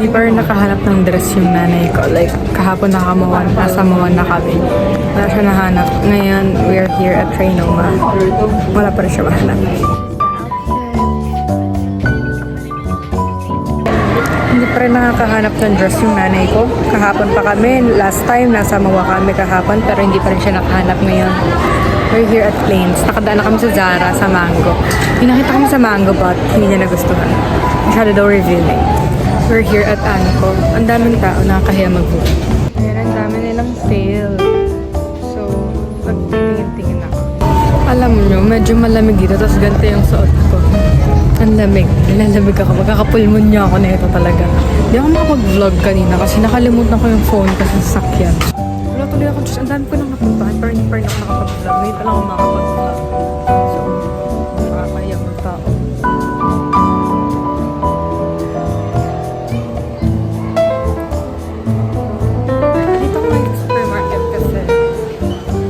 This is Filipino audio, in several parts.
Hindi pa rin nakahanap ng dress yung nanay ko. Like, kahapon nasa Mawan na kami. Wala siya nahanap. Ngayon, we are here at Trinoma. Wala pa rin siya mahanap. Hindi pa rin nakakahanap ng dress yung nanay ko. Kahapon pa kami. Last time, nasa Mawa kami kahapon. Pero hindi pa rin siya nakahanap ngayon. We're here at Plains. Nakadaan na kami sa Zara, sa Mango. Pinakita kami sa Mango but hindi niya nagustuhan. Masyado daw revealing. We're here at Anko. Ang daming tao, nakakahiya mag-book. Ayan, ang dami nilang sale. So, magtitingin-tingin ako. Alam nyo, medyo malamig dito. Tapos ganito yung suot ko. Ang lamig. Nilalamig ako. Magkakapulmonya ako na ito talaga. Hindi ako makapag-vlog kanina kasi nakalimutan ko yung phone ko sa sasakyan. Wala tuloy ako. Diyos, ang dami ko nang napuntahan. Pero hindi pa rin ako nakapag-vlog. Ngayon pa lang ako makapag-vlog. So, nakakahiya mga tao. Dito ko yung supermarket kasi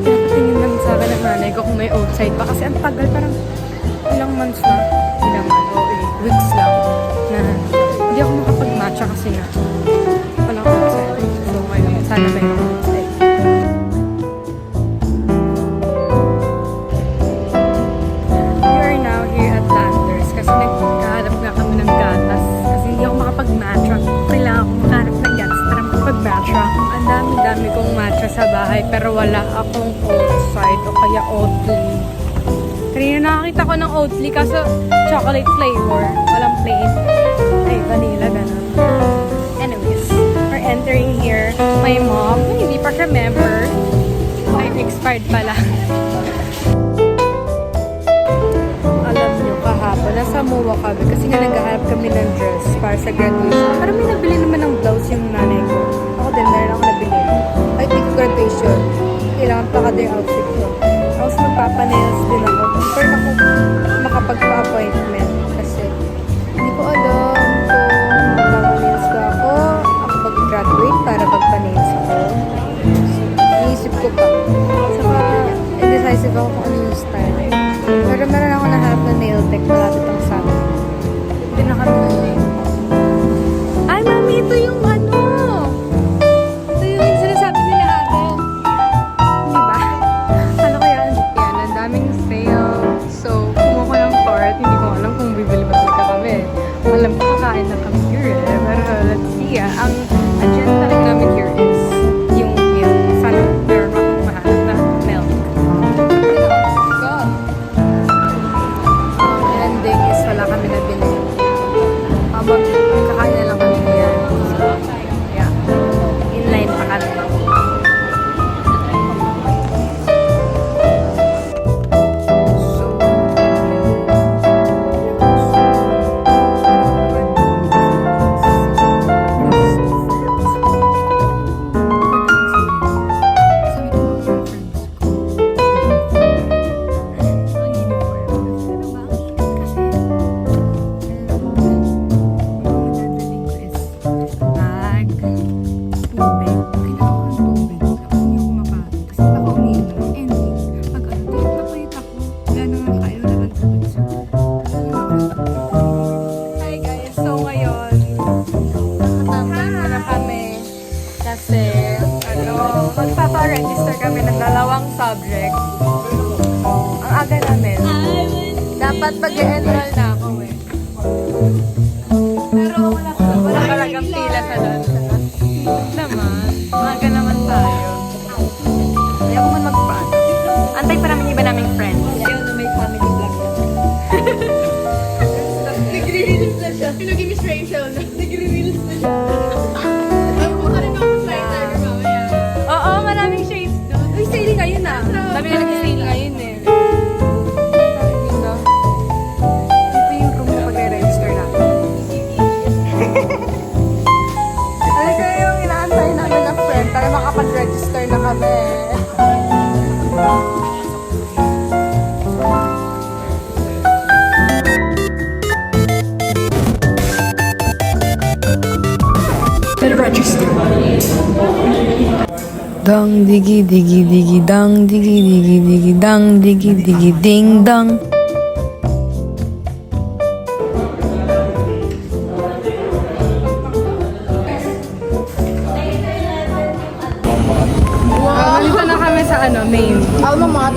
pinapatingin lang sa akin ng nanay ko kung may outside pa. Kasi ang tagal, parang ilang months na. Ilang months o weeks lang na hindi ako makapag-matcha kasi nga wala ko outside. So, ngayon, sana may outside. Ang dami-dami kong matcha sa bahay pero wala akong outside o kaya Oatly. Kanina nakakita ko ng Oatly kaso chocolate flavor. Walang plain. Ay, vanilla, ganun. Anyways, we're entering here. My mom, hindi pa siya member. Ay, expired pala. Alam nyo, kahapon, nasa MOA kami kasi nga naghahanap kami ng dress para sa graduation. Pero may nabili naman ng blouse yung nanay ko. Ako din, meron ako nabili. I think graduation. Kailangan pa kada yung outfit ko. Tapos magpapanails din ako. Pero ako makapagpa-appointment kasi hindi ko alam kung magpapanails ko ako mag-graduate para magpanails ako. So, iisip ko pa. Saka, indecisive ako kung ano yung style. Pero meron ako nahanap na nail tech malapit ang sa akin. Hindi na kami nalay. Ay, mami, ito yung ano! Ito yung sinasabi nila atin. Diba? Ano kaya? Yan, ang daming sale. So, kumuha ko ng tort. Hindi ko alam kung bibili ba talaga kami. Alam ko kakain na kami here eh. Pero let's see ah. Ang agenda rin namin here is yung milk. Sana meron akong mahanap na milk. Ending is wala kami nabili. Habang kakain na lang kami yan. So, yeah. Inline pa kami. Magpapa-register kami ng 2 subject. Ang aga namin. Dapat mag-e-enroll na ako eh. Pero wala talagang pila sa lunch. Naman. Maaga naman tayo. Ayaw ko man magpaan. Antay pa namin iba naming friends. Ayaw na may family vlog na. Nagre-reels na siya. Pinag-miss Rachel na. Nagre-reels na siya. Ngayon na. Dami na nag-stay ngayon eh. Ito yung room na pag-register natin. Ano kayo yung inaantay namin na friend para makapag-register na kami. Register. Dang digi digi digi dang digi digi digi dang digi digi ding dang. Maine.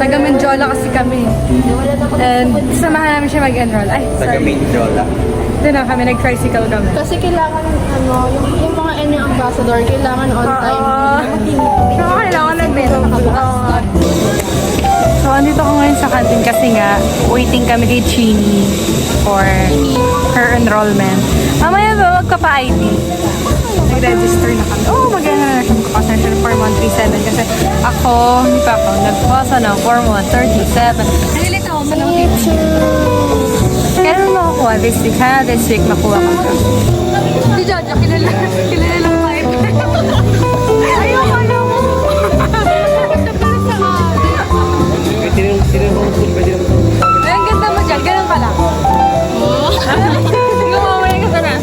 Taga Menjola kasi kami. And samahan namin siya mag-enroll. Ay, Taga sorry. Mindiola. Doon na kami, nag-tricycle kami. Kasi kailangan, yung mga NU ambassador, kailangan on time. So, kailangan nag-vlog. So, andito ko ngayon sa canteen kasi nga, waiting kami kay Chini for her enrollment. Mamaya ba, magpapa-ID? Nag-register na kami. Oo, mag-enroll na siya. Magkakasensya ng Form 137 kasi ako, hindi pa ako, nagpasa ng Form 137. Nalilito ako sa ng kailan mo makukuha this week, ha? This week makuha ko ka. Si Jojo, kilala lang tayo. Ayoko, ayoko. Ay, ang ganda mo dyan. Ganun pala. Gumamaya ka sana.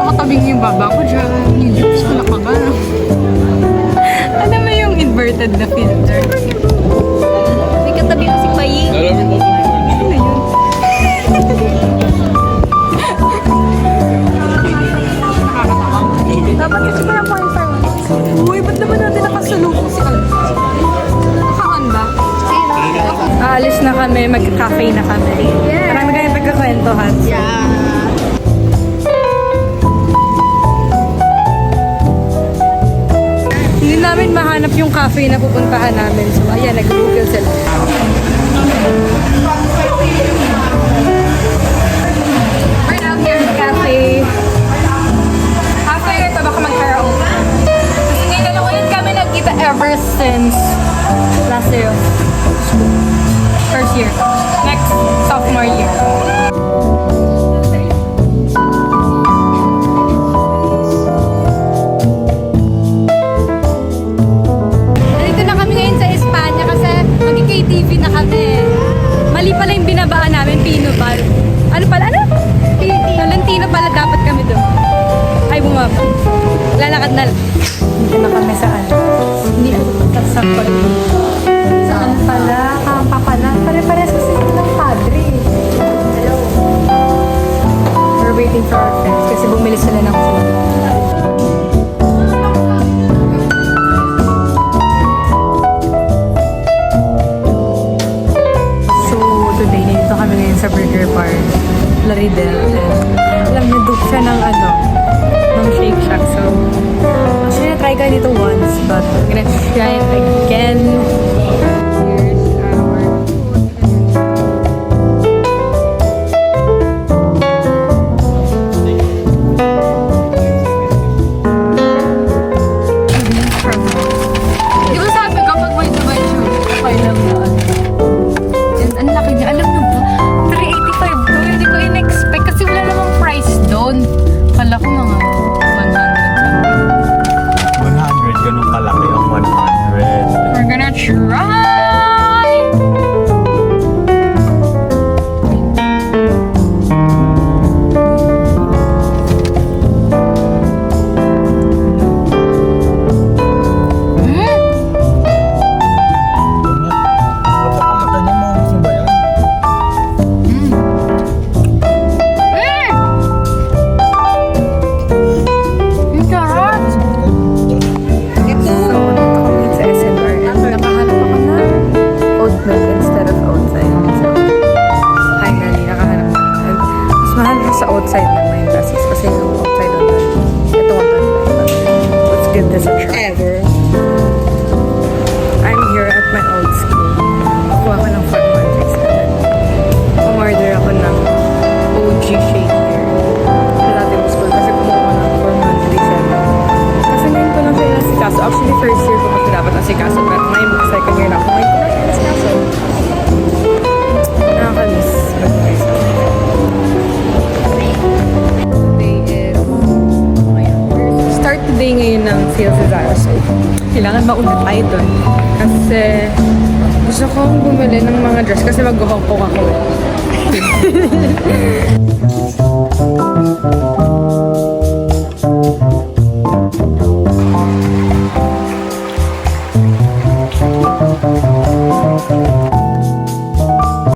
Baka tabing yung baba ko dyan. Yung lips ko nakagano. Ano mo yung inverted na filter? May katabi ko si Payi. Ano yun? Dapat kasi pala point for Uy, ba't naman natin nakasalubong si Alba? Naka-on ba? Aalis na kami, mag-cafe na kami. Yeah. Marami kayong pagkakwentuhan. Yeah. Hindi namin mahanap yung cafe na pupuntahan namin. So, ayan, nag-google sila. We're now here at cafe. After ito, baka mag-karaoke. Kasi ngayon lang ulit kami nagkita ever since last year. First year. Next, sophomore year. Nandito na kami ngayon sa Espanya kasi mag-KTV na kami. Mali pala yung binabaan namin, Pino Bar. Ano pala? Ano? Tolentino pala dapat kami doon. Ay, bumaba. Lalakad na. Dito na kami saan? Hindi ako sa saan pala? Kampa pala. Pare-pares kasi ng padre. Hello. We're waiting for our friends kasi bumili sila ng food. So, today, nandito kami ngayon sa Burger Bar, Laridel. And alam niyo, dupe siya ng ng Shake Shack. So, actually, na-try ka dito once, but I'm gonna try it again. Here's our Di ba sabi ko, pag may Dubai show, okay lang na And ang laki niya. Alam mo ba, 385 to. Hindi ko in-expect kasi wala namang price doon. Kala ko mga 100 something. 100, ganun kalaki ang 100. We're gonna try! Kapag niyo mo, gusto ba yan? Ang sarap! So, nandito kami sa SMR and nakahanap ako ng oat milk instead of outside. So, finally, nakahanap ako. And mas mahal ko sa outside ng 9 pesos kasi yung outside on ito 125. Let's give this a try. I'm here at my old school. Kuha ko ng 4167. Umorder ako ng OG shake here. Sa dati mo school kasi kumuha ko ng 4137. Kasi ngayon ko lang siya inasikaso. Actually, first year ko kasi dapat asikaso. Pero ngayon, second year na ako. Ngayon ko lang siya inasikaso. Nakakamiss. Today is... Start today ngayon ng sales sa Zara. So, kailangan mauna tayo doon. Kasi gusto kong bumili ng mga dress kasi mag-Hong Kong ako.